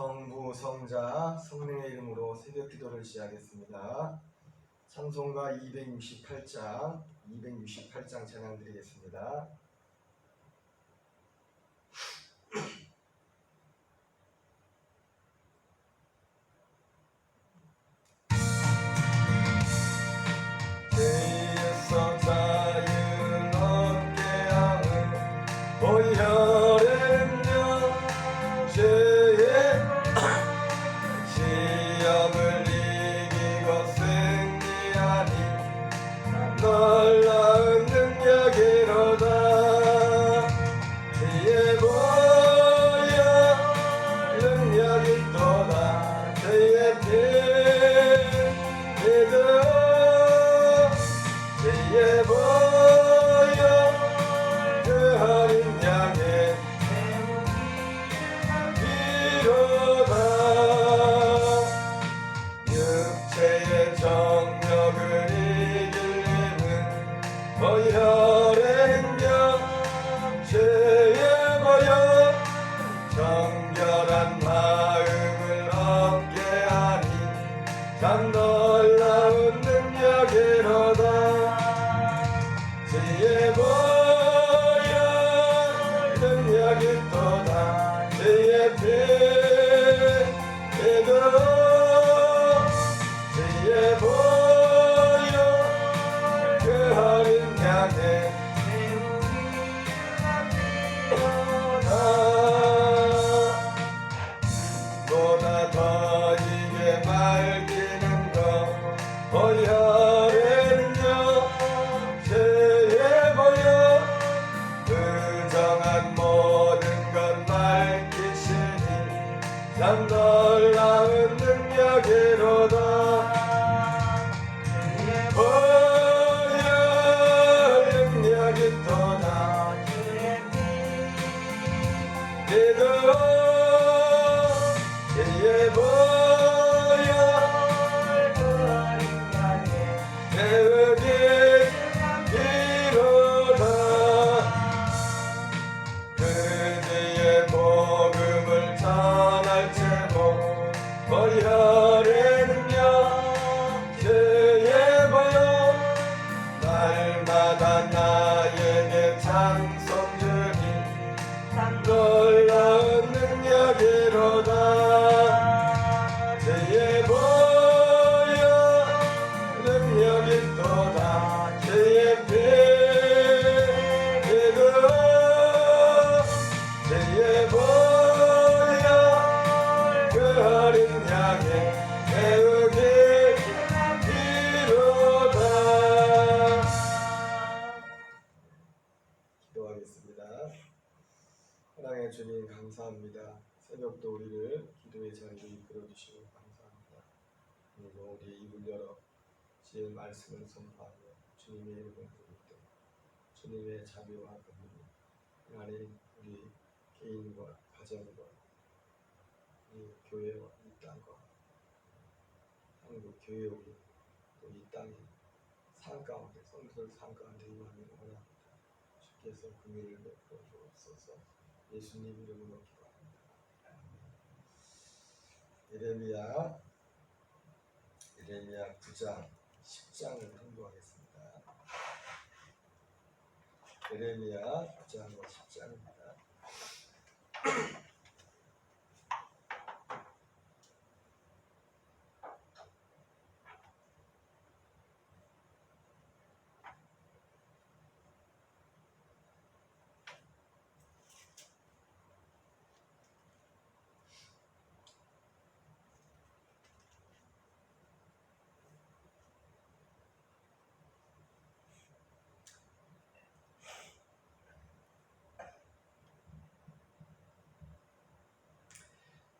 성부, 성자, 성령의 이름으로 새벽 기도를 시작하겠습니다. 찬송가 268장 찬양 드리겠습니다. 죄에서 자유를 얻게 하는 보혈은요 죄의 시험을 이기고 승리하니 놀라운 능력이로다. 죄의 보혈 능력이 또다. 죄의 피 믿어 죄의 보혈 그 어린 양의 피로다. 육체의 정욕을 이길 힘은 보혈의 능력. 죄의 보혈 정결한 마음을 얻게 하니 참 놀라운 능력이로다. 죄의 보혈 능력이 또다. 죄의 피 믿어 죄의 보혈 그 어린 양의 보다 더 이게 맑히는 것 보혈의 능력. 죄의 보혈 부정한 모든 것 맑히시니 참 놀라운 능력이로다. 보혈 능력이 또다. 믿어 죄의 보혈 배우기 이로다. 그대의 복음을 전할 제목 보혈의 능력. 죄의 보혈 날마다 나에게 찬송 주니 놀라운 능력이로다. 죄의 보혈 능력이 또다. 죄의 피 믿어 죄의 보혈 그 어린 양의 배우기 이로다. 기도하겠습니다. 사랑의 주님 감사합니다. 새벽도 우리를 기도의 자리로 이끌어주시고 감사합니다. 그리고 우리의 입을 열어 주의 말씀을 선포하며 주님의 이름을 부르되 주님의 자비와 긍휼이 하나님 우리 개인과 가정과 이 교회와 이 땅과 한국 교회 우리 또 이 땅의 산 가운데 성도들 산 가운데 임하기를 원합니다. 주께서 긍휼을 베풀어 주옵소서. 예수님 이름으로 기도합니다. 예레미야 9장 10장을 공부하겠습니다. 예레미야 9장과 10장입니다.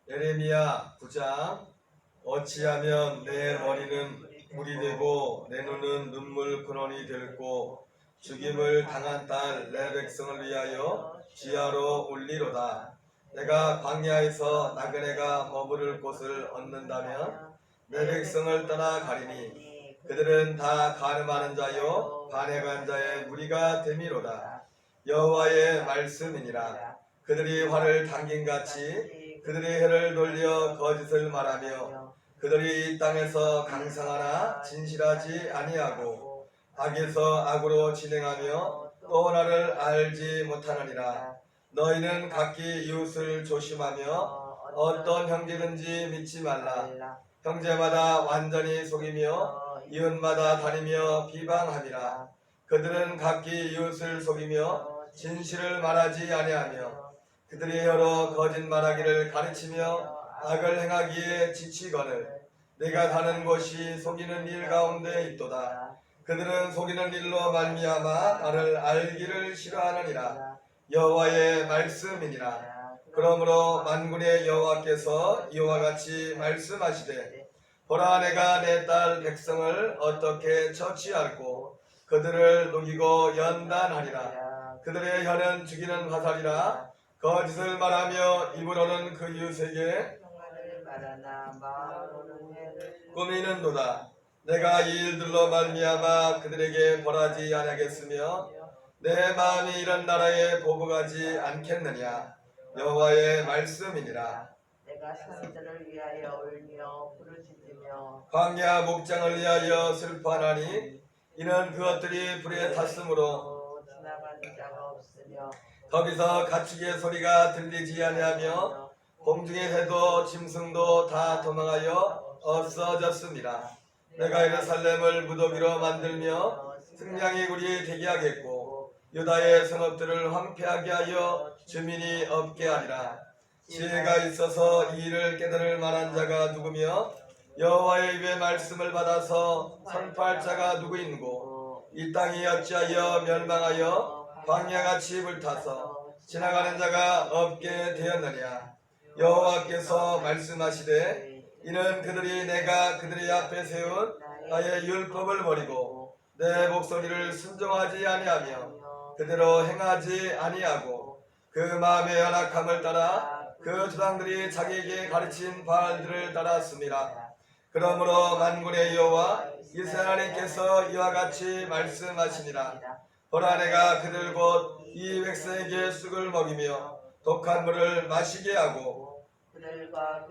예레미야 9장. 어찌하면 내 머리는 물이 되고 내 눈은 눈물 근원이 되고 죽임을 당한 딸 내 백성을 위하여 지하로 올리로다. 내가 광야에서 나그네가 머무를 곳을 얻는다면 내 백성을 떠나 가리니 그들은 다 가늠하는 자요 반역한 자의 무리가 됨이로다. 여호와의 말씀이니라. 그들이 활을 당긴같이 그들이 혀를 돌려 거짓을 말하며 그들이 이 땅에서 강성하나 진실하지 아니하고 악에서 악으로 진행하며 또 나를 알지 못하느니라. 너희는 각기 이웃을 조심하며 어떤 형제든지 믿지 말라. 형제마다 완전히 속이며 이웃마다 다니며 비방함이라. 그들은 각기 이웃을 속이며 진실을 말하지 아니하며 그들의 혀로 거짓말하기를 가르치며 악을 행하기에 지치거늘 내가 사는 곳이 속이는 일 가운데 있도다. 그들은 속이는 일로 말미암아 나를 알기를 싫어하느니라. 여호와의 말씀이니라. 그러므로 만군의 여호와께서 이와 같이 말씀하시되 보라 내가 내 딸 백성을 어떻게 처치할꼬 그들을 녹이고 연단하리라. 그들의 혀는 죽이는 화살이라. 거짓을 말하며 입으로는 그 이웃에게 꾸미는도다. 내가 이 일들로 말미암아 그들에게 벌하지 아니하겠으며 내 마음이 이런 나라에 보복하지 않겠느냐. 여호와의 말씀이니라. 내가 산들을 위하여 울며 부르짖으며 광야 목장을 위하여 슬퍼하나니 이는 그것들이 불에 탔으므로 지나가는 자가 없으며 거기서 가축의 소리가 들리지 아니하며 공중의 새도 짐승도 다 도망하여 없어졌습니다. 내가 예루살렘을 무더기로 만들며 승냥이 굴이 되게 하겠고 유다의 성읍들을 황폐하게 하여 주민이 없게 하리라. 지혜가 있어서 이 일을 깨달을 만한 자가 누구며 여호와의 입의 말씀을 받아서 선포할 자가 누구인고 이 땅이 어찌하여 멸망하여 광야같이 불타서 지나가는 자가 없게 되었느냐. 여호와께서 말씀하시되 이는 그들이 내가 그들의 앞에 세운 나의 율법을 버리고 내 목소리를 순종하지 아니하며 그대로 행하지 아니하고 그 마음의 연약함을 따라 그 조상들이 자기에게 가르친 바알들을 따랐습니다. 그러므로 만군의 여호와 이스라엘 하나님께서 이와 같이 말씀하시니라. 보라 내가 그들 곧 이 백성에게 쑥을 먹이며 독한 물을 마시게 하고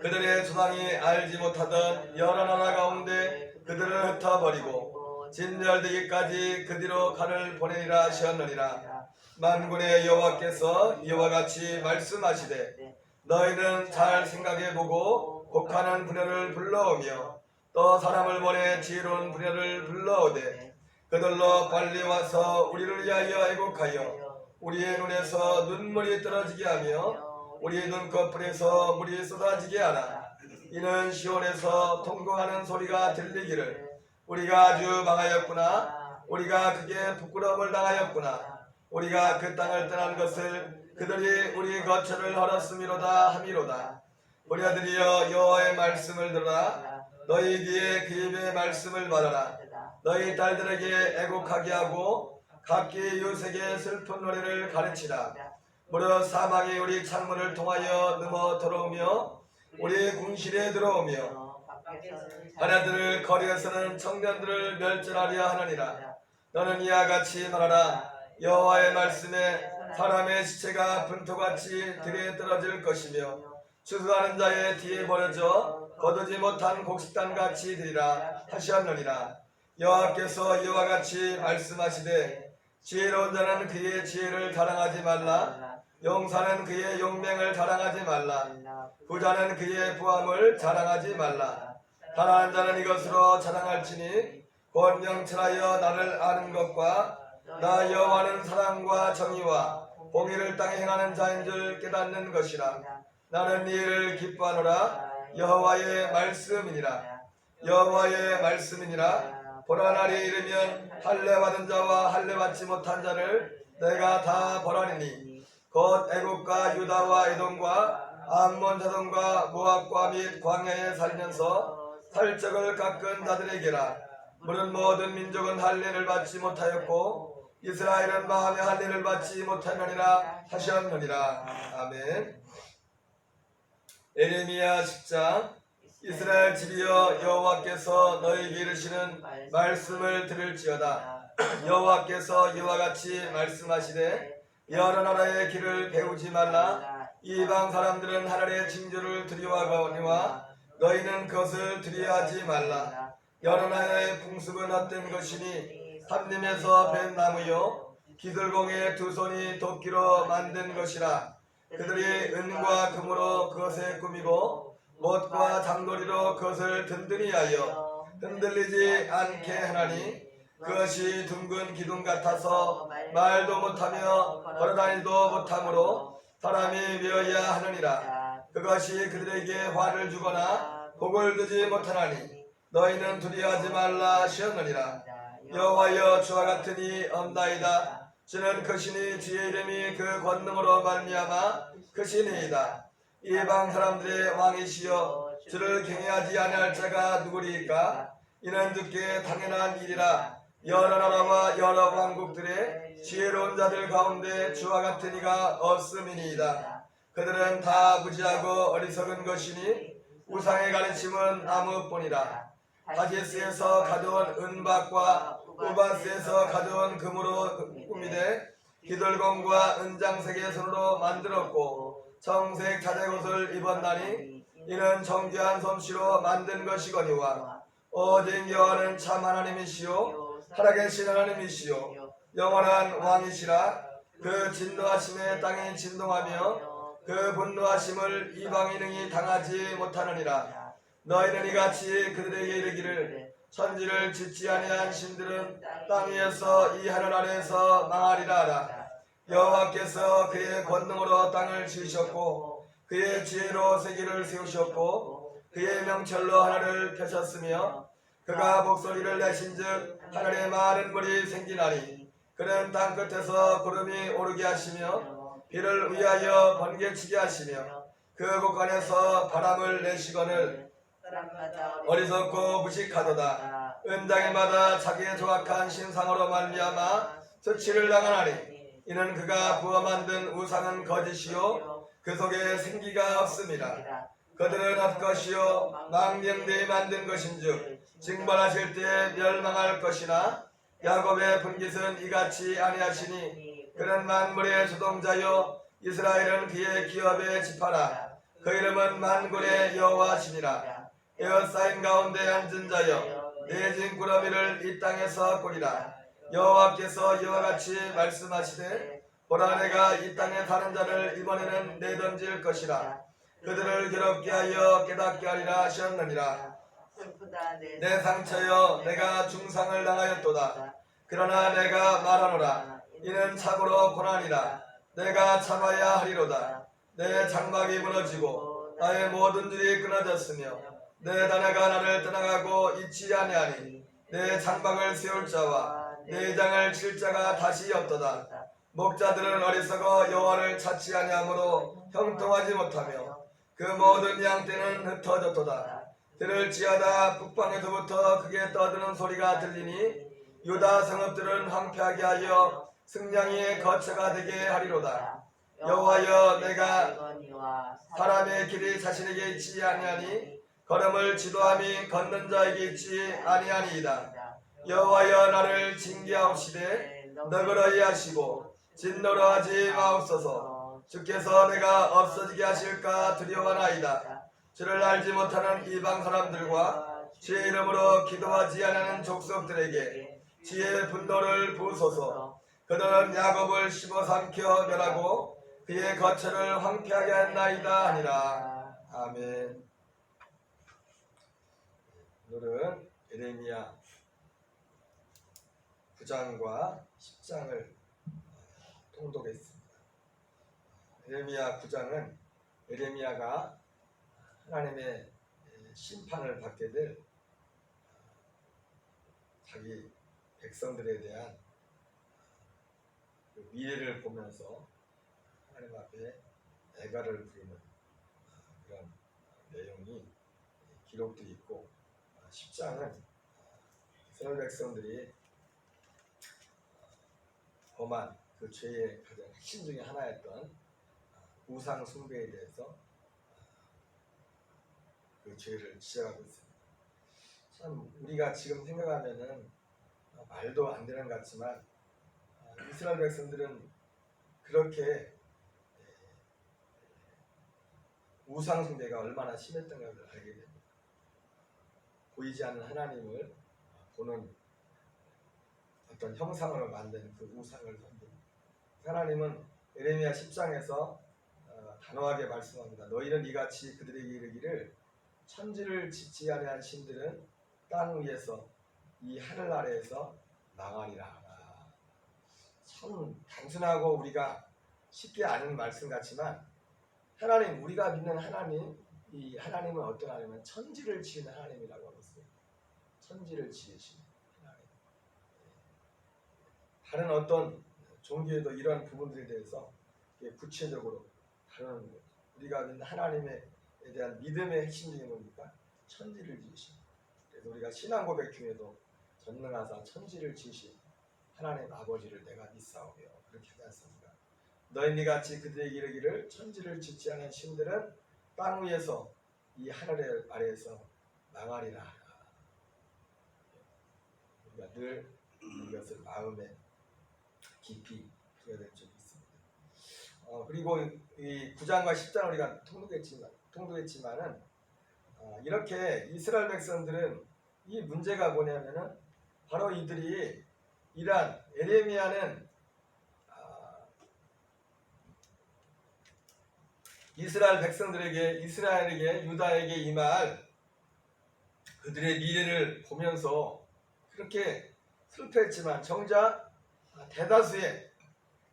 그들의 조상이 알지 못하던 여러 나라 가운데 그들을 흩어버리고 진멸되기까지 그 뒤로 칼을 보내리라 하셨느니라. 만군의 여호와께서 이와 같이 말씀하시되 너희는 잘 생각해보고 곡하는 부녀를 불러오며 또 사람을 보내 지혜로운 부녀를 불러오되 그들로 빨리 와서 우리를 위하여 애곡하여 우리의 눈에서 눈물이 떨어지게 하며 우리의 눈꺼풀에서 물이 쏟아지게 하라. 이는 시온에서 통곡하는 소리가 들리기를 우리가 아주 망하였구나. 우리가 크게 부끄러움을 당하였구나. 우리가 그 땅을 떠난 것을 그들이 우리 거처를 헐었음이로다 함이로다. 우리아들이여 여호와의 말씀을 들으라. 너희 귀에 그 입의 말씀을 받아라. 너희 딸들에게 애곡하게 하고 각기 이웃에게 슬픈 노래를 가르치라. 무릇 사망이 우리 창문을 통하여 넘어 들어오며 우리 궁실에 들어오며 하나들을 거리에서는 청년들을 멸절하려 하느니라. 너는 이와 같이 말하라. 여호와의 말씀에 사람의 시체가 분토같이 들에 떨어질 것이며 추수하는 자의 뒤에 버려져 거두지 못한 곡식단같이 되리라 하셨느니라. 여호와께서 이와 같이 말씀하시되 지혜로운 자는 그의 지혜를 자랑하지 말라. 용사는 그의 용맹을 자랑하지 말라. 부자는 그의 부함을 자랑하지 말라. 가난한 자는 이것으로 자랑할지니 곧 명철하여 나를 아는 것과 나 여호와는 사랑과 정의와 공의를 땅에 행하는 자인 줄 깨닫는 것이라. 나는 이 일을 기뻐하노라. 여호와의 말씀이니라. 여호와의 말씀이니라. 보라 날이 이르면 할례 받은 자와 할례 받지 못한 자를 내가 다 벌하리니 곧 애국과 유다와 에돔과 암몬 자손과 모압과 및 광야에 살면서 살적을 깎은 자들에게라. 무릇 모든 민족은 할례를 받지 못하였고 이스라엘은 마음의 할례를 받지 못하느니라 하셨느니라. 아멘. 에레미야 10장. 이스라엘 집이여 여호와께서 너희에게 이르시는 말씀을 들을지어다. 여호와께서 이와 같이 말씀하시되 여러 나라의 길을 배우지 말라. 이방 사람들은 하늘의 징조를 두려워하거니와 너희는 그것을 두려워하지 말라. 여러 나라의 풍습은 헛된 것이니 삼림에서 벤 나무요 기들공의 두 손이 도끼로 만든 것이라. 그들이 은과 금으로 그것에 꾸미고 못과 장돌이로 그것을 든든히 하여 흔들리지 않게 하나니 그것이 둥근 기둥 같아서 말도 못하며 걸어다니도 못하므로 사람이 메어야 하느니라. 그것이 그들에게 화를 주거나 복을 주지 못하나니 너희는 두려워하지 말라 하셨느니라. 여호와여 주와 같은 이 없나이다. 주는 크시니 주의 이름이 그 권능으로 말미암아 크시니이다. 이방 사람들의 왕이시여 주를 경외하지 아니할 자가 누구리이까? 이는 주께 당연한 일이라. 여러 나라와 여러 왕국들의 지혜로운 자들 가운데 주와 같은 이가 없음이니이다. 그들은 다 무지하고 어리석은 것이니 우상의 가르침은 나무뿐이라. 다게스에서 가져온 은박과 우바스에서 가져온 금으로 꾸미되 기들공과 은장색의 손으로 만들었고 청색 자색옷을 입었나니 이는 정교한 솜씨로 만든 것이거니와 오직 여호와는 참 하나님이시요 살아계신 하나님이시요 영원한 왕이시라. 그 진노하심에 땅이 진동하며 그 분노하심을 이방이 능히 당하지 못하느니라. 너희는 이같이 그들에게 이르기를 천지를 짓지 아니한 신들은 땅 위에서 이 하늘 아래에서 망하리라 하라. 여호와께서 그의 권능으로 땅을 지으셨고 그의 지혜로 세계를 세우셨고 그의 명철로 하늘을 펴셨으며 그가 목소리를 내신즉 하늘에 많은 물이 생기나니 그는 땅 끝에서 구름이 오르게 하시며 비를 위하여 번개치게 하시며 그 곳간에서 바람을 내시거늘 어리석고 무식하도다. 은장이마다 자기의 조악한 신상으로 말미암아 수치를 당하나니 이는 그가 부어 만든 우상은 거짓이요 그 속에 생기가 없습니다. 그들은 헛것이요 망령되이 만든 것인즉 징벌하실 때 멸망할 것이나 야곱의 분깃은 이같이 아니하시니 그는 만물의 주동자요 이스라엘은 그의 기업의 지파라. 그 이름은 만군의 여호와시니라. 에어싸인 가운데 앉은 자여 내진 꾸러미를 이 땅에서 꾸리라. 여호와께서 이와 같이 말씀하시되 보라 내가 이 땅에 사는 자를 이번에는 내던질 것이라. 그들을 괴롭게 하여 깨닫게 하리라 하셨느니라. 내 상처여 내가 중상을 당하였도다. 그러나 내가 말하노라. 이는 참으로 고난이라. 내가 참아야 하리로다. 내 장막이 무너지고 나의 모든 줄이 끊어졌으며 내 다네가 나를 떠나가고 잊지 아니하니 내 장막을 세울 자와 내 장을 칠 자가 다시 없도다. 목자들은 어리석어 여호와를 찾지 아니하므로 형통하지 못하며 그 모든 양떼는 흩어졌도다. 들을지어다 북방에서부터 크게 떠드는 소리가 들리니 유다 성읍들은 황폐하게 하여 승냥이의 거처가 되게 하리로다. 여호와여 내가 사람의 길이 자신에게 있지 아니하니 걸음을 지도함이 걷는 자에게 있지 아니하니이다. 여호와여 나를 징계하옵시되 너그러이 하시고 진노로 하지 마옵소서. 주께서 내가 없어지게 하실까 두려워하나이다. 주를 알지 못하는 이방 사람들과 주의 이름으로 기도하지 않는 족속들에게 주의 분노를 부으소서. 그들은 야곱을 씹어삼켜 멸하고 그의 거처를 황폐하게 했나이다 하니라. 아멘. 오늘은 예레미야 9장과 10장을 통독했습니다. 예레미야 9장은 예레미야가 하나님의 심판을 받게 될 자기 백성들에 대한 미래를 보면서 하나님 앞에 애가를 부르는 그런 내용이 기록되어 있고 10장은 이스라엘 백성들이 범한 그 죄의 가장 핵심 중에 하나였던 우상 숭배에 대해서 그 죄를 지적하고 있습니다. 참 우리가 지금 생각하면은 말도 안 되는 것 같지만 이스라엘 백성들은 그렇게 우상 숭배가 얼마나 심했던 것을 알게 됩니다. 보이지 않는 하나님을 보는 어떤 형상으로 만든 그 우상을 섬깁니다. 하나님은 예레미야 10장에서 단호하게 말씀합니다. 너희는 이같이 그들에게 이르기를 천지를 짓지 아니한 신들은 땅 위에서 이 하늘 아래에서 망하리라. 참 단순하고 우리가 쉽게 아는 말씀 같지만 하나님, 우리가 믿는 하나님, 이 하나님은 어떤 하나님은 천지를 지은 하나님이라고 하고 있어요. 천지를 지으신 하나님. 다른 어떤 종교에도 이러한 부분들에 대해서 구체적으로 다루는 거죠. 우리가 믿는 하나님에 대한 믿음의 핵심이 뭡니까? 천지를 지으신. 그래서 우리가 신앙 고백 중에도 전능하사 천지를 지으신 하나님 아버지를 내가 믿사오며 그렇게 하지 않습니까? 너희 같이 그들에게 이르기를 천지를 짓지 않은 신들은 땅 위에서 이 하늘 아래에서 망하리라. 우리가 늘 이것을 마음에 깊이 두어야 될 점이 있습니다. 그리고 이 9장과 10장을 우리가 통독했지만은 이렇게 이스라엘 백성들은 이 문제가 뭐냐면은 바로 이들이 이란 예레미야는 이스라엘 백성들에게 이스라엘에게 유다에게 임할 그들의 미래를 보면서 그렇게 슬퍼했지만 정작 대다수의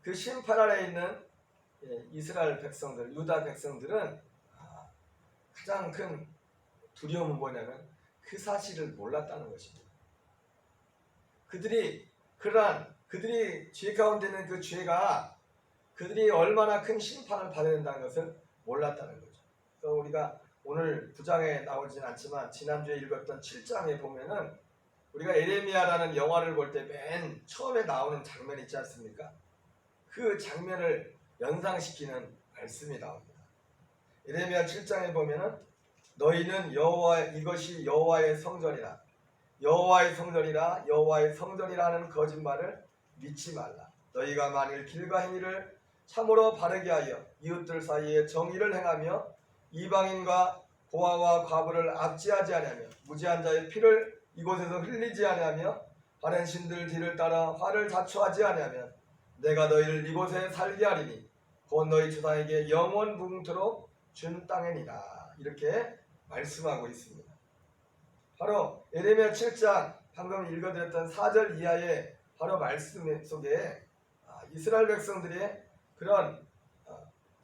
그 심판 아래에 있는 이스라엘 백성들, 유다 백성들은 가장 큰 두려움은 뭐냐면 그 사실을 몰랐다는 것입니다. 그들이 그들이 죄 가운데 있는 그 죄가 그들이 얼마나 큰 심판을 받아야 된다는 것을 몰랐다는 거죠. 그래서 우리가 오늘 9장에 나오진 않지만 지난주에 읽었던 7장에 보면은 우리가 예레미야라는 영화를 볼 때 맨 처음에 나오는 장면 있지 않습니까? 그 장면을 연상시키는 말씀이 나옵니다. 예레미야 7장에 보면은 너희는 이것이 여호와의 성전이라 여호와의 성전이라 여호와의 성전이라는 거짓말을 믿지 말라. 너희가 만일 길과 행위를 참으로 바르게 하여 이웃들 사이에 정의를 행하며 이방인과 고아와 과부를 압제하지 아니하며 무지한 자의 피를 이곳에서 흘리지 아니하며 다른 신들 뒤를 따라 화를 자초하지 아니하면 내가 너희를 이곳에 살게 하리니 곧 너희 조상에게 영원 무궁토록 준 땅이니라. 이렇게 말씀하고 있습니다. 바로 예레미야 7장 방금 읽어드렸던 4절 이하의 바로 말씀 속에 이스라엘 백성들의 그런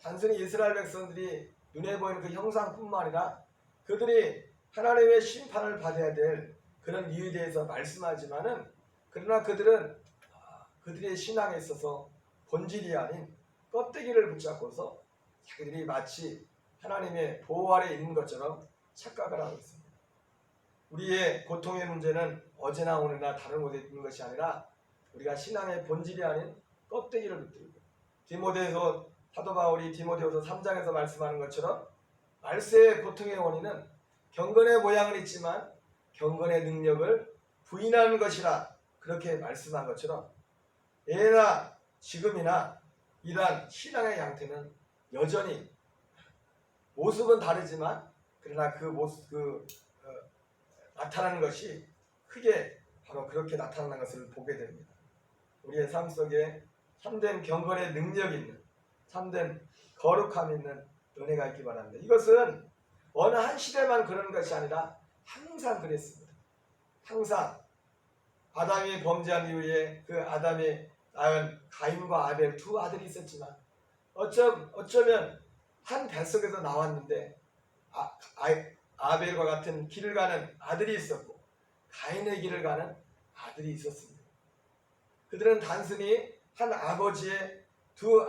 단순히 이스라엘 백성들이 눈에 보이는 그 형상뿐만 아니라 그들이 하나님의 심판을 받아야 될 그런 이유에 대해서 말씀하지만은 그러나 그들은 그들의 신앙에 있어서 본질이 아닌 껍데기를 붙잡고서 자기들이 마치 하나님의 보호 아래 있는 것처럼 착각을 하고 있습니다. 우리의 고통의 문제는 어제나 오늘이나 다른 곳에 있는 것이 아니라 우리가 신앙의 본질이 아닌 껍데기를 붙들고 디모데에서 사도 바울이 디모데후서 3장에서 말씀하는 것처럼 말세의 고통의 원인은 경건의 모양은 있지만 경건의 능력을 부인하는 것이라 그렇게 말씀한 것처럼 예나 지금이나 이러한 신앙의 양태는 여전히 모습은 다르지만 그러나 그 모습 나타나는 것이 크게 바로 그렇게 나타나는 것을 보게 됩니다. 우리의 삶 속에 참된 경건의 능력 있는 참된 거룩함 있는 은혜가 있기 바랍니다. 이것은 어느 한 시대만 그런 것이 아니라 항상 그랬습니다. 항상 아담이 범죄한 이후에 그 아담이 낳은 가인과 아벨 두 아들이 있었지만 어쩌면 한 뱃속에서 나왔는데 아벨과 같은 길을 가는 아들이 있었고 가인의 길을 가는 아들이 있었습니다. 그들은 단순히 한 아버지의 두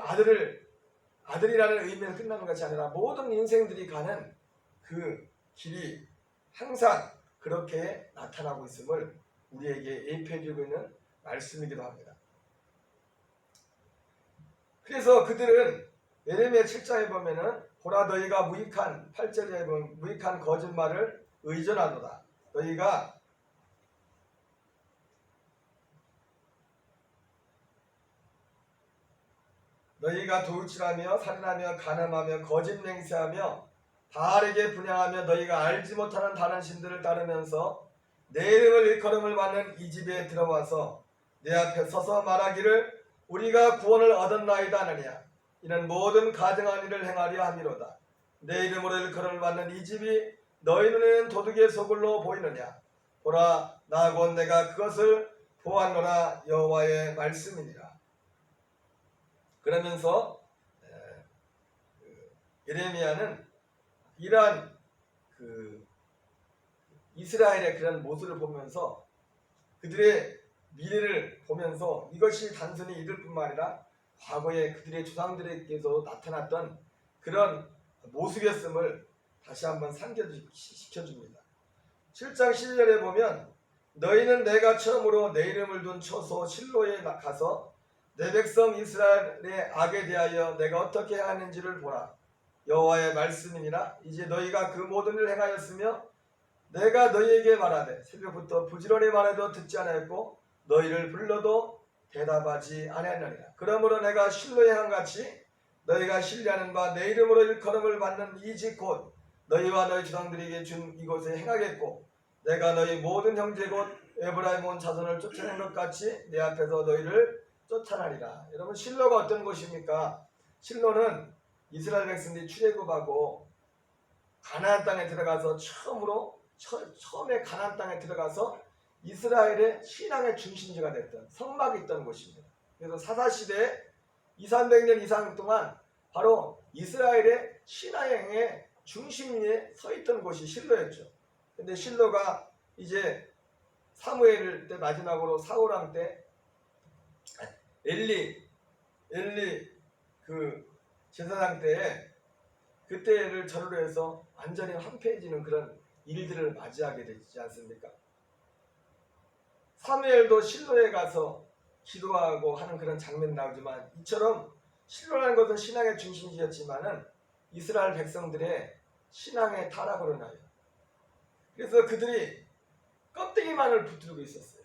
아들이라는 의미에서 끝나는 것이 아니라 모든 인생들이 가는 그 길이 항상 그렇게 나타나고 있음을 우리에게 예표해주고 있는 말씀이기도 합니다. 그래서 그들은 예레미야 7장에 보면은 보라 너희가 무익한 8절에 보면 무익한 거짓말을 의존하도다. 너희가 도둑질하며 살인하며 간음하며 거짓 맹세하며 바알에게 분향하며 너희가 알지 못하는 다른 신들을 따르면서 내 이름을 일컬음을 받는 이 집에 들어와서 내 앞에 서서 말하기를 우리가 구원을 얻었나이다 하느냐. 이는 모든 가증한 일을 행하려 함이로다. 내 이름으로 일컬음을 받는 이 집이 너희 눈에는 도둑의 소굴로 보이느냐. 보라, 나 곧 내가 그것을 보았노라. 여호와의 말씀이니라. 그러면서 예레미야는 이러한 이스라엘의 그런 모습을 보면서 그들의 미래를 보면서 이것이 단순히 이들 뿐만 아니라 과거에 그들의 조상들에게서 나타났던 그런 모습이었음을 다시 한번 상기시켜줍니다. 7장 11절에 보면 너희는 내가 처음으로 내 이름을 둔 처소 실로에 가서 내 백성 이스라엘의 악에 대하여 내가 어떻게 하는지를 보라. 여호와의 말씀이니라. 이제 너희가 그 모든 일을 행하였으며 내가 너희에게 말하되 새벽부터 부지런히 말해도 듣지 않았고 너희를 불러도 대답하지 아니하느니라. 그러므로 내가 실로에 한같이 너희가 신뢰하는 바 내 이름으로 일컬음을 받는 이 집 곧 너희와 너희 조상들에게 준 이곳에 행하겠고 내가 너희 모든 형제 곧 에브라임 온 자손을 쫓아낸 것 같이 내 앞에서 너희를 쫓아나리라. 여러분 실로가 어떤 곳입니까? 실로는 이스라엘 백성들이 출애굽하고 가나안 땅에 들어가서 처음에 가나안 땅에 들어가서 이스라엘의 신앙의 중심지가 됐던 성막이 있던 곳입니다. 그래서 사사시대에 200~300년 이상 동안 바로 이스라엘의 신앙의 중심에 서 있던 곳이 실로였죠. 근데 실로가 이제 사무엘 때 마지막으로 사울왕 때 엘리 그 제사장 때에 그때를 전후로 해서 완전히 황폐해지는 그런 일들을 맞이하게 되지 않습니까? 사무엘도 실로에 가서 기도하고 하는 그런 장면이 나오지만 이처럼 실로라는 것은 신앙의 중심지였지만은 이스라엘 백성들의 신앙의 타락으로 인하여 그래서 그들이 껍데기만을 붙들고 있었어요.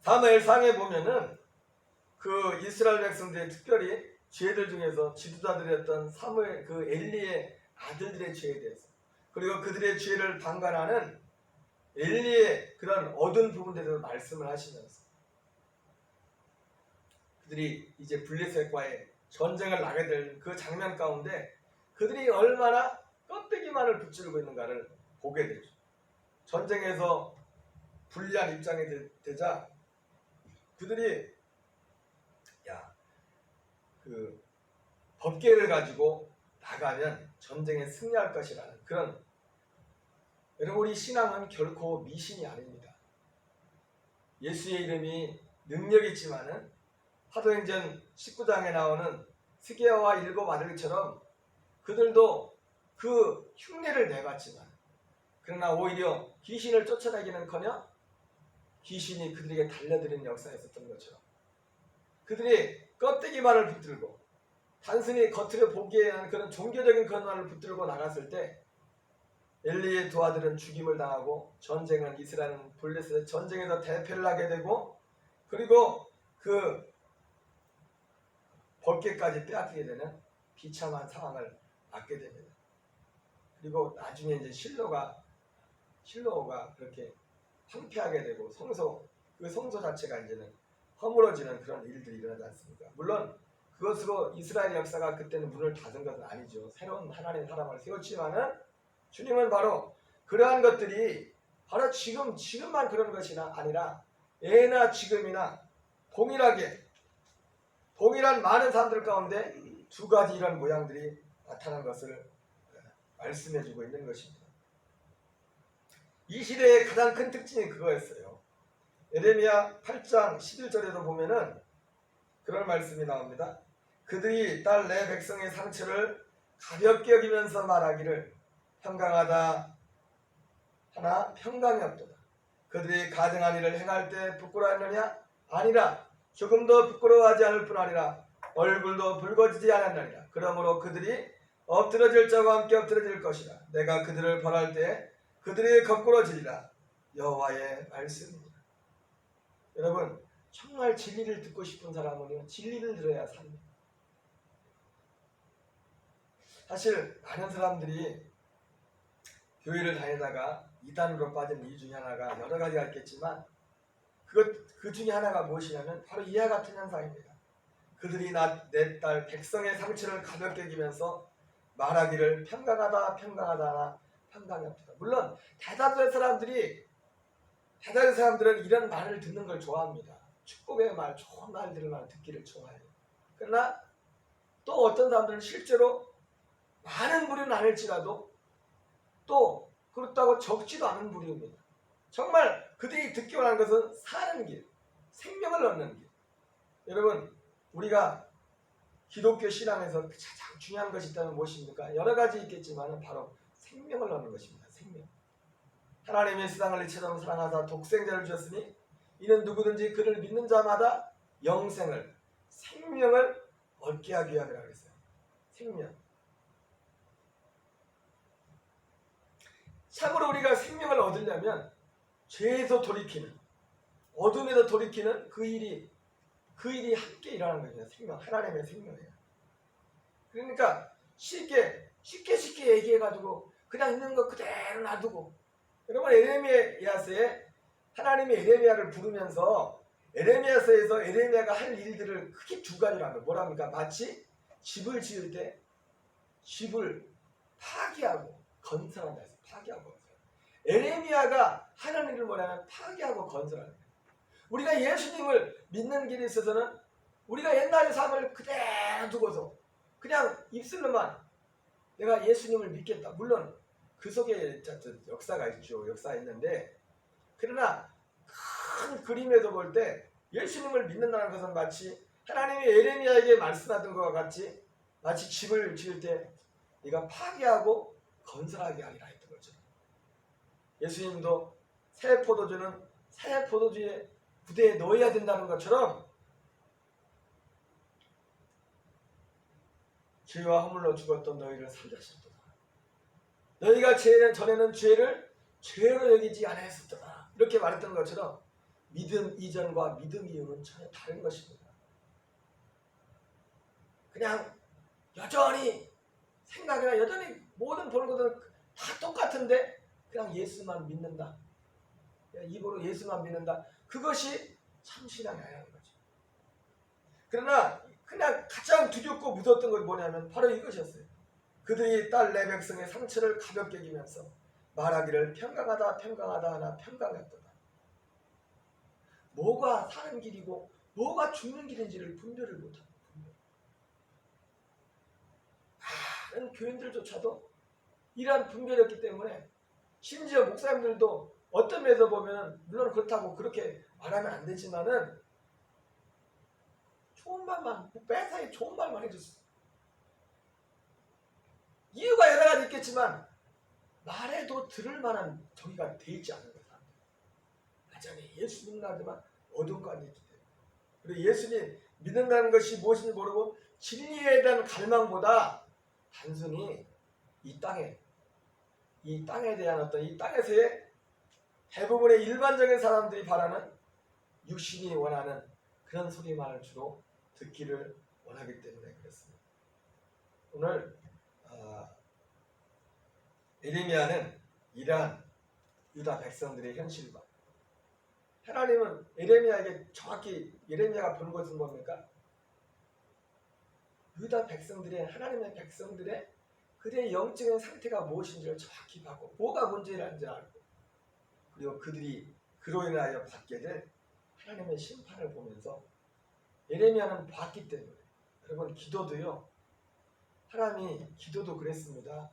사무엘상에 보면은 그 이스라엘 백성들의 특별히 죄들 중에서 지도자들이었던 사무엘 그 엘리의 아들들의 죄에 대해서 그리고 그들의 죄를 방관하는 엘리의 그런 어두운 부분에 대해서 말씀을 하시면서 그들이 이제 블레셋과의 전쟁을 나게 될 그 장면 가운데 그들이 얼마나 껍데기만을 붙들고 있는가를 보게 되죠. 전쟁에서 불리한 입장이 되자 그들이 그 법궤를 가지고 나가면 전쟁에 승리할 것이라는 그런 여러분 우리 신앙은 결코 미신이 아닙니다. 예수의 이름이 능력이 있지만은 사도행전 19장에 나오는 스게와와 일곱 아들처럼 그들도 그 흉내를 내봤지만 그러나 오히려 귀신을 쫓아내기는커녕 귀신이 그들에게 달려드는 역사가 있었던 것처럼 그들이 껍데기만을 붙들고 단순히 겉으로 보기에 하는 그런 종교적인 것만을 붙들고 나갔을 때 엘리의 두 아들은 죽임을 당하고 전쟁은 이스라엘은 블레셋의 전쟁에서 대패를 하게 되고 그리고 그 법궤까지 빼앗기게 되는 비참한 상황을 맞게 됩니다. 그리고 나중에 이제 실로가 그렇게 황폐하게 되고 그 성소 자체가 이제는 허물어지는 그런 일들이 일어나지 않습니까? 물론 그것으로 이스라엘 역사가 그때는 문을 닫은 것은 아니죠. 새로운 하나님의 사람을 세웠지만은 주님은 바로 그러한 것들이 바로 지금만 그런 것이 아니라 예나 지금이나 동일한 많은 사람들 가운데 두 가지 이런 모양들이 나타난 것을 말씀해주고 있는 것입니다. 이 시대의 가장 큰 특징이 그거였어요. 예레미야 8장 11절에도 보면은 그런 말씀이 나옵니다. 그들이 딸 내 백성의 상처를 가볍게 여기면서 말하기를 평강하다 하나 평강이 없도다. 그들이 가증한 일을 행할 때 부끄러워하느냐? 아니라 조금도 부끄러워하지 않을 뿐 아니라 얼굴도 붉어지지 않았느니라. 그러므로 그들이 엎드러질 자와 함께 엎드러질 것이라. 내가 그들을 벌할 때 그들이 거꾸러지리라. 여호와의 말씀입니다. 여러분 정말 진리를 듣고 싶은 사람은요 진리를 들어야 삽니다. 사실 많은 사람들이 교회를 다니다가 이단으로 빠진 이유 중에 하나가 여러 가지가 있겠지만 그 중에 하나가 무엇이냐면 바로 이와 같은 현상입니다. 그들이 내 딸 백성의 상처를 가볍게 여기면서 말하기를 평강하다 평강하다 평강이 없다. 물론 대다수의 사람들은 이런 말을 듣는 걸 좋아합니다. 축복의 말, 좋은 말들을 듣기를 좋아해요. 그러나 또 어떤 사람들은 실제로 많은 무리는 아닐지라도 또 그렇다고 적지도 않은 무리입니다. 정말 그들이 듣기 원하는 것은 사는 길, 생명을 얻는 길. 여러분, 우리가 기독교 신앙에서 가장 중요한 것이 있다면 무엇입니까? 여러 가지 있겠지만 바로 생명을 얻는 것입니다. 생명. 하나님의 세상을 이처럼 사랑하사 독생자를 주셨으니 이는 누구든지 그를 믿는 자마다 영생을, 생명을 얻게 하기 위함이라고 했어요. 생명. 참으로 우리가 생명을 얻으려면 죄에서 돌이키는, 어둠에서 돌이키는 그 일이 함께 일어나는 거예요. 생명, 하나님의 생명이에요. 그러니까 쉽게 얘기해가지고 그냥 있는 거 그대로 놔두고, 여러분 에레미야서에 하나님이 에레미야를 부르면서 에레미야서에서 에레미야가 할 일들을 크게 두 가지로 하면 뭐랍니까? 마치 집을 지을 때 집을 파괴하고 건설한다 해서 파괴하고 건설. 에레미야가 하는 일을 뭐냐면 파괴하고 건설하는 거예요. 우리가 예수님을 믿는 길에 있어서는 우리가 옛날의 삶을 그대로 두고서 그냥 입술로만 내가 예수님을 믿겠다. 물론 그 속에 역사가 있죠. 역사가 있는데, 그러나 큰 그림에서 볼 때 예수님을 믿는다는 것은 마치 하나님이 에레미야에게 말씀하던 것과 같이 마치 집을 지을 때 네가 파괴하고 건설하게 하리라 했던 거죠. 예수님도 새 포도주는 새 포도주의 부대에 넣어야 된다는 것처럼 죄와 허물로 죽었던 너희를 살렸었도다. 너희가 전에는 죄를 죄로 여기지 않았었도다. 이렇게 말했던 것처럼 믿음 이전과 믿음 이후는 전혀 다른 것입니다. 그냥 여전히 생각이나 여전히 모든 보는 것들은 다 똑같은데 그냥 예수만 믿는다. 입으로 예수만 믿는다. 그것이 참 신앙이 아니라는 거죠. 그러나 그냥 가장 두렵고 무서웠던 것이 뭐냐면 바로 이것이었어요. 그들이 딸 내 백성의 상처를 가볍게 여기면서 말하기를 평강하다 평강하다 하나 평강했도다. 뭐가 사는 길이고 뭐가 죽는 길인지를 분별을 못합니다. 많은 교인들조차도 이러한 분별이 없기 때문에 심지어 목사님들도 어떤 면에서 보면 물론 그렇다고 그렇게 말하면 안 되지만은 좋은 말만, 매사에 좋은 말만 해줬어요. 이유가 여러 가지 있겠지만 말해도 들을 만한 저기가 돼 있지 않은 거다. 여전히 예수 믿는다지만 어두운 가운데 있기 때문에. 그리고 예수님 믿는다는 것이 무엇인지 모르고 진리에 대한 갈망보다 단순히 이 땅에 대한 어떤 이 땅에서의 대부분의 일반적인 사람들이 바라는 육신이 원하는 그런 소리만을 주로 듣기를 원하기 때문에 그렇습니다. 오늘 에레미야는 이러한 유다 백성들의 현실과 하나님은 에레미야에게 정확히 에레미야가 보는 것은 뭡니까? 유다 백성들의 하나님의 백성들의 그들의 영적인 상태가 무엇인지를 정확히 봐고 뭐가 문제라는지 알고 그리고 그들이 그로 인하여 받게 될 하나님의 심판을 보면서 에레미야는 봤기 때문에 여러분 기도도요. 하나님이 기도도 그랬습니다.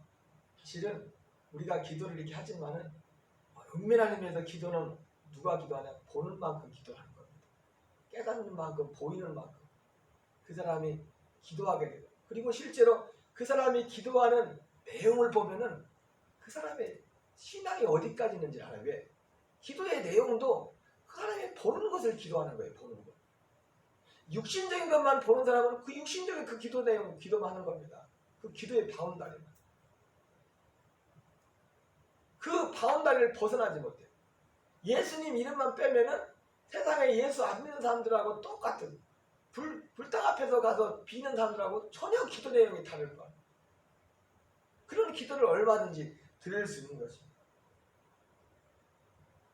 사실은 우리가 기도를 이렇게 하지만은 은밀한 의미에서 기도는 누가 기도하냐? 보는 만큼 기도하는 겁니다. 깨닫는 만큼 보이는 만큼 그 사람이 기도하게 되고 그리고 실제로 그 사람이 기도하는 내용을 보면은 그 사람의 신앙이 어디까지 있는지 알아요. 왜? 기도의 내용도 그 사람이 보는 것을 기도하는 거예요. 보는 것. 육신적인 것만 보는 사람은 그 육신적인 그 기도 내용 기도만 하는 겁니다. 그 기도의 바운다리만. 그 바운다리를 벗어나지 못해요. 예수님 이름만 빼면은 세상에 예수 안 믿는 사람들하고 똑같은 불당 앞에서 가서 비는 사람들하고 전혀 기도 내용이 다를 거예요. 그런 기도를 얼마든지 드릴 수 있는 것입니다.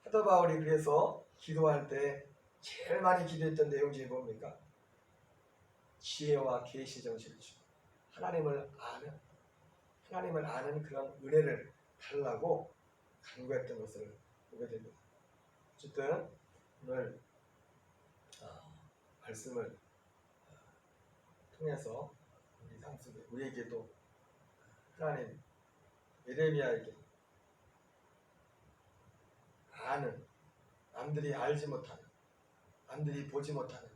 사도 바울이 그래서 기도할 때 제일 많이 기도했던 내용 중에 뭡니까? 지혜와 계시 정신을 주고 하나님을 아는 그런 은혜를 달라고 간구했던 것을 보게 됩니다. 어쨌든 오늘 말씀을 통해서 우리 삶 속에 우리에게도 하나님 예레미야에게 아는, 남들이 알지 못하는, 남들이 보지 못하는,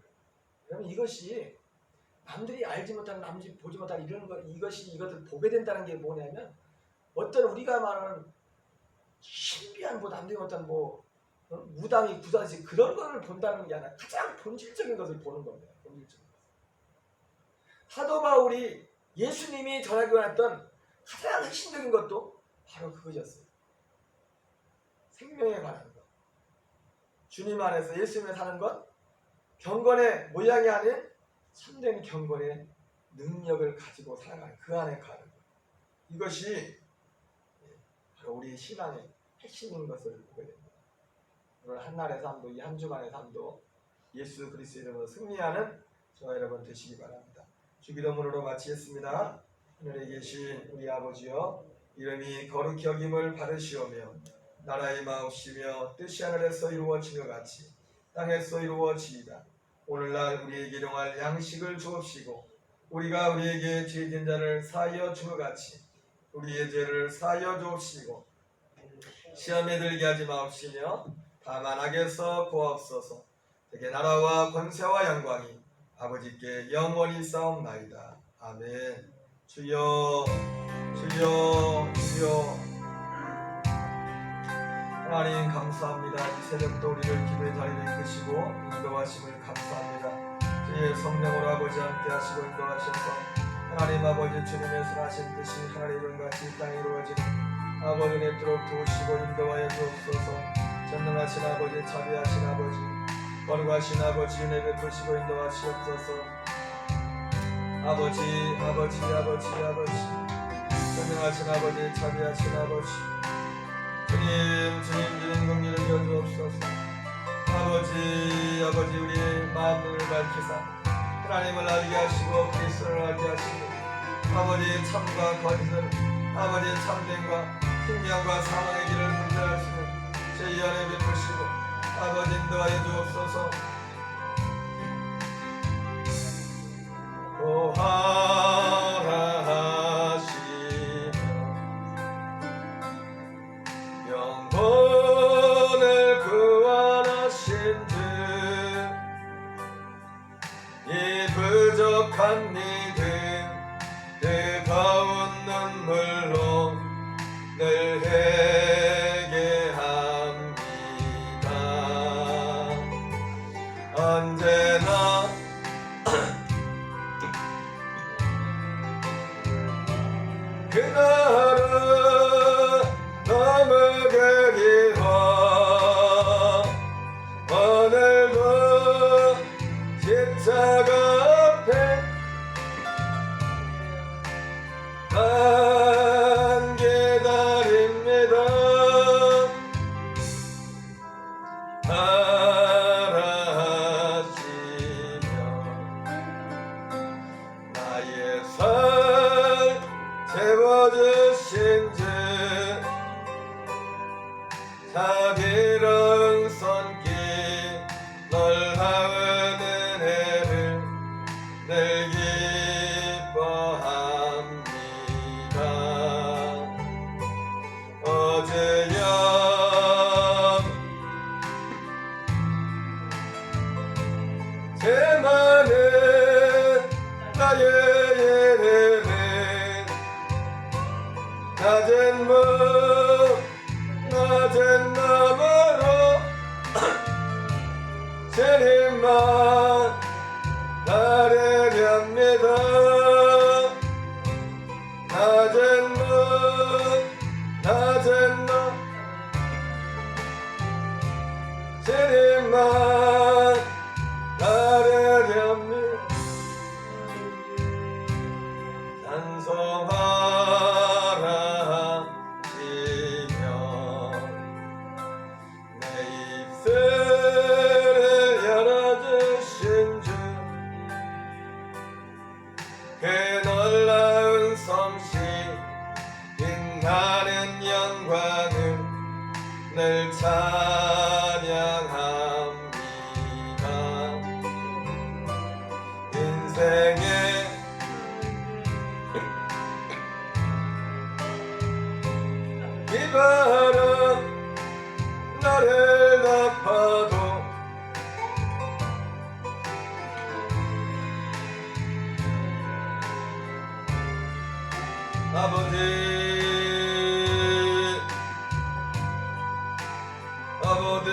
그러면 이것이 남들이 알지 못하는, 남들이 보지 못하는 이런 것, 이것을 보게 된다는 게 뭐냐면 어떤 우리가 말하는 신비한 남들이 못하는 무당이 구사시 그런 것을 본다는 게 아니라 가장 본질적인 것을 보는 겁니다. 본질적인 것. 사도 바울이 예수님이 전하기 원했던 가장 핵심적인 것도 바로 그것이었어요. 생명에 관한 것, 주님 안에서 예수님을 사는 것, 경건의 모양이 아닌 참된 경건의 능력을 가지고 살아가는 그 안에 가는 것, 이것이 바로 우리 신앙의 핵심인 것을 보게 됩니다. 오늘 한날의 삶도, 이 한 주간의 삶도 예수 그리스도의 이름으로 승리하는 저와 여러분 되시기 바랍니다. 주기도문으로 마치겠습니다. 하늘에 계신 우리 아버지여, 이름이 거룩히 여김을 받으시오며 나라의 마옵시며 뜻이 하늘에서 이루어진 것 같이 땅에서 이루어지이다. 오늘날 우리에게 일용할 양식을 주옵시고 우리가 우리에게 죄진 자를 사하여 준 것 같이 우리의 죄를 사하여 주옵시고 시험에 들게 하지 마옵시며 다만 악에서 구하옵소서. 대개 나라와 권세와 영광이 아버지께 영원히 싸움나이다. 아멘. 주여 주여 주여. 하나님 감사합니다. 이 새벽도 우리를 기도의 자리로 이끄시고 인도하심을 감사합니다. 주의 성령으로 아버지 함께 하시고 인도하셔서 하나님 아버지 주님의 선하신 뜻이 하늘의 같이 이 땅에 이루어지는 아버지 은혜토록 도우시고 인도하여 주옵소서. 전능하신 아버지, 자비하신 아버지, 거룩하신 아버지, 은혜 베푸시고 인도하시옵소서. 아버지 전능하신 아버지, 자비하신 아버지, 주님 긍휼을 여주옵소서. 아버지 우리의 마음을 밝히사 하나님을 알게 하시고 그리스도를 알게 하시고 아버지 참과 거짓을, 아버지 참됨과 생명과 사망의 길을 분별할 수 있는 제 연애 베푸시고 아버지 인도하여 주옵소서. 영혼을 구원하신 주, 이 부족한 믿음 뜨거운 눈물로 늘 회개합니다. 언제나 그날은 너무 그리워. 오늘도 십자가 앞에 난 기다립니다. 알아하시며 나의 삶 채워주신 주, 자비로운 손길 놀라운 은혜를 늘 기뻐합니다. 어제야 제 많은 나의 예배는 낮은 낮은 나무 영광을 늘 찬양합니다. 인생의 이바람 나를 덮어도 아버지 아버지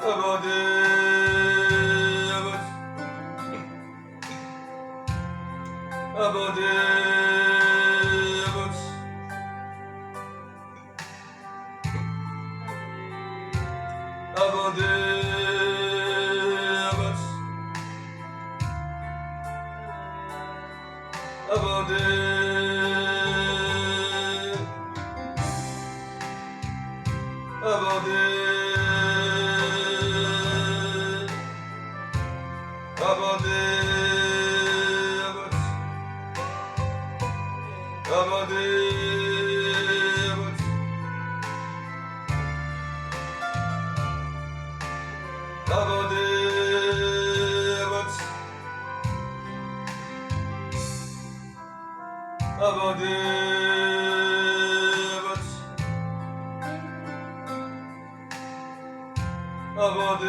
아버지 아버지 아버지 아버지 아버지 아버지 아버지 아버지 아버지 아버지 아버지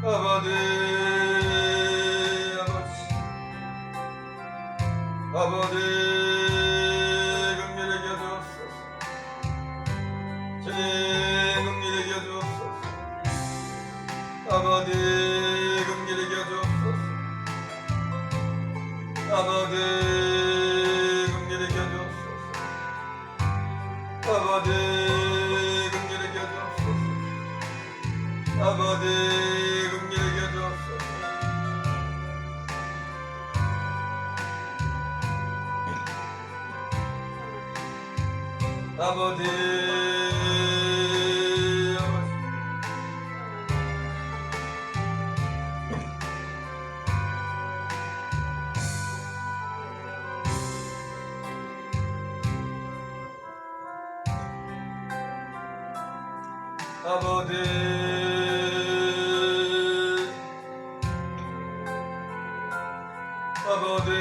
아버지 아버지 긍휼히 여겨주옵소서. 주님 긍휼히 여겨주옵소서. 아버지 긍휼히 여겨주옵소서. 아버지 긍휼히 여겨주옵소서. 아버지 긍휼히 여겨주옵소서. 아버지 긍휼히 여겨주옵소서. 아버지 아버지 아버지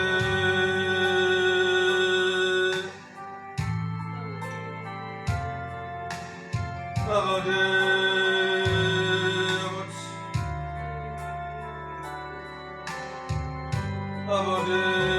아버지 아버지